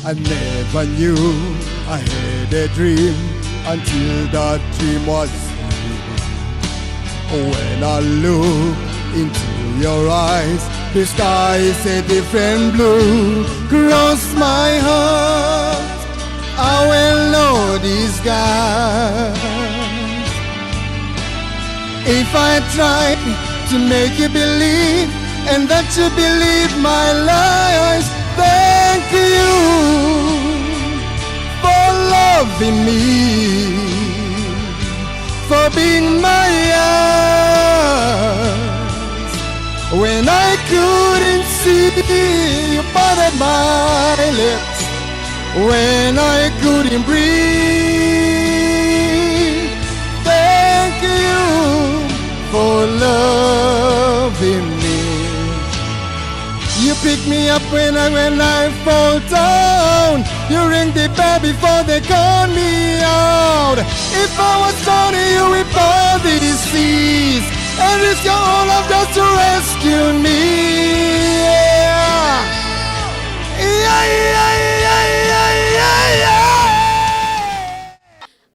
I never knew I had a dream until that dream was real. When I look into your eyes, the sky is a different blue. Cross my heart, I will know these guys. If I try to make you believe, and that you believe my lies, thank you for loving me, for being my eyes. When I couldn't see, you parted my lips. When I couldn't breathe, thank you for loving me. You pick me up when I fall down. You ring the bell before they call me out. If I was drowning, you will part these seas and risk your whole life just to rescue me.